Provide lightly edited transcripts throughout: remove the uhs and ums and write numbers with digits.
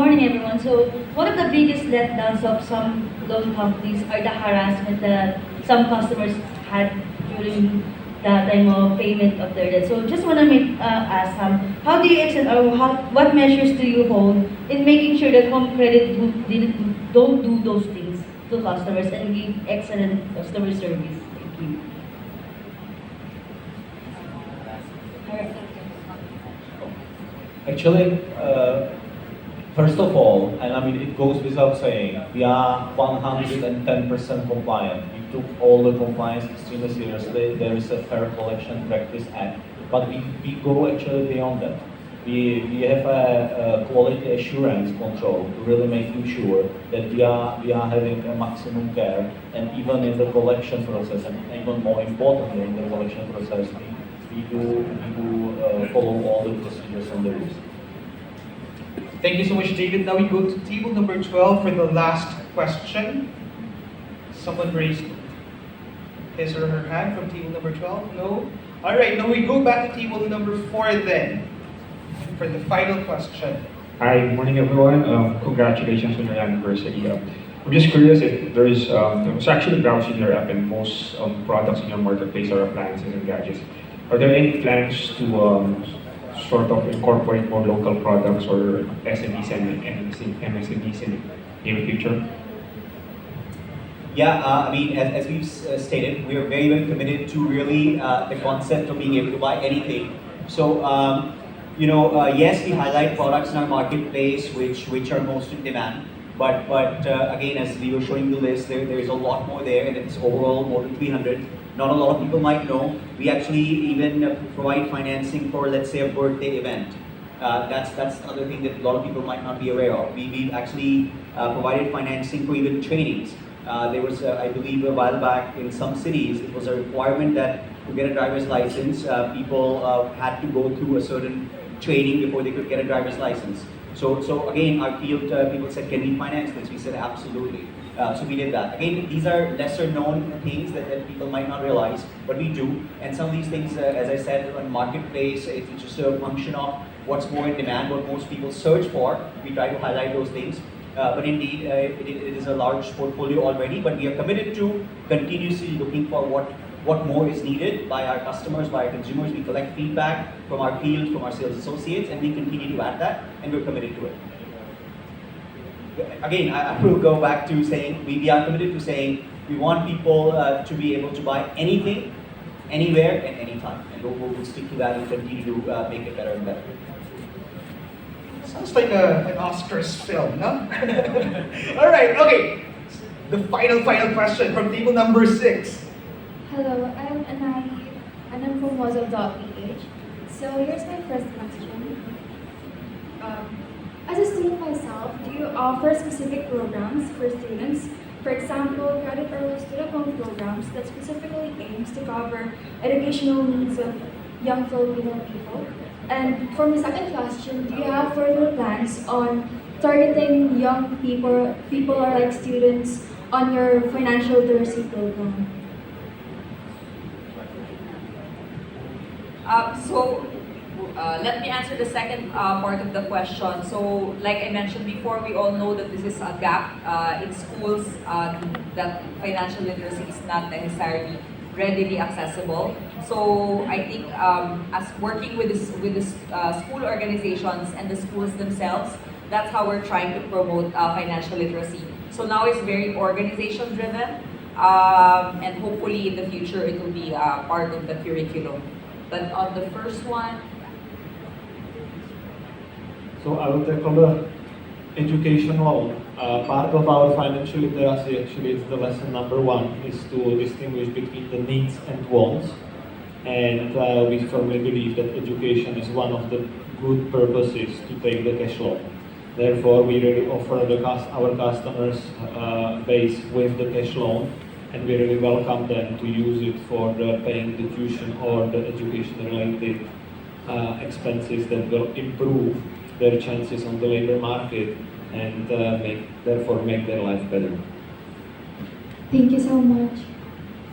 morning, everyone. So, one of the biggest letdowns of some loan companies are the harassment that some customers had during the time of payment of their debt. So, just want to ask, how do you extend or what measures do you hold in making sure that Home Credit don't do those things to customers and give excellent customer service? Thank you. Alright. Actually, first of all, and I mean it goes without saying, we are 110% compliant. We took all the compliance extremely seriously. There is a Fair Collection Practice Act, but we go actually beyond that. We have a quality assurance control to really making sure that we are having a maximum care, and even in the collection process, and even more importantly in the collection process, we do follow all the procedures and the rules. Thank you so much, David. Now we go to table number 12 for the last question. Someone raised his or her hand from table number 12? No? Alright, now we go back to table number 4 then, for the final question. Hi, good morning everyone. Congratulations on your anniversary. I'm just curious if I was actually browsing your app, and most products in your marketplace are appliances and gadgets. Are there any plans to sort of incorporate more local products or SMEs and MSMEs in the near future? Yeah, I mean, as we've stated, we are very, very committed to really the concept of being able to buy anything. So, yes, we highlight products in our marketplace which are most in demand. But again, as we were showing the list, there is a lot more there, and it's overall more than 300. Not a lot of people might know. We actually even provide financing for, let's say, a birthday event. That's another thing that a lot of people might not be aware of. We've actually provided financing for even trainings. There was, I believe, a while back in some cities, it was a requirement that to get a driver's license, people had to go through a certain training before they could get a driver's license. So again, our field people said, can we finance this? We said, absolutely. So we did that. Again, these are lesser known things that people might not realize, but we do. And some of these things, as I said, on marketplace, it's just a function of what's more in demand, what most people search for. We try to highlight those things. But indeed, it is a large portfolio already, but we are committed to continuously looking for what more is needed by our customers, by our consumers. We collect feedback from our field, from our sales associates, and we continue to add that, and we're committed to it. Again, I will go back to saying, we are committed to saying, we want people to be able to buy anything, anywhere, and anytime. And we'll stick to that and continue to make it better and better. Sounds like an Oscars film, no? Alright, okay. The final question from table number 6. Hello, I'm Anali, and I'm from Wazzle.ph. So here's my first question. As a student myself, do you offer specific programs for students? For example, credit or student loan programs that specifically aims to cover educational needs of young Filipino people? And for my second question, do you have further plans on targeting young people or like students on your financial literacy program? Let me answer the second part of the question. So, like I mentioned before, we all know that this is a gap in schools that financial literacy is not necessarily readily accessible. So, I think as working with the school organizations and the schools themselves, that's how we're trying to promote financial literacy. So now it's very organization driven, and hopefully in the future it will be part of the curriculum. But on the first one, So I will tackle the education loan. Part of our financial literacy actually is the lesson number 1 is to distinguish between the needs and wants. And we firmly believe that education is one of the good purposes to take the cash loan. Therefore, we really offer our customers base with the cash loan, and we really welcome them to use it for paying the tuition or the education-related expenses that will improve their chances on the labor market and therefore make their life better. Thank you so much.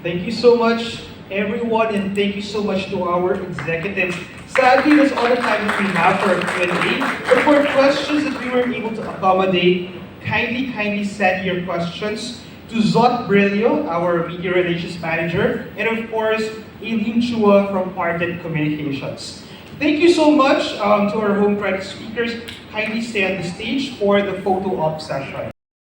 Thank you so much, everyone, and thank you so much to our executive Sadly, that's all the time that we have for Q&A. But for questions that we weren't able to accommodate, kindly send your questions to Zot Brillo, our Media Relations Manager, and of course, Eileen Chua from Ardent Communications. Thank you so much to our home credit speakers. Kindly stay on the stage for the photo op session.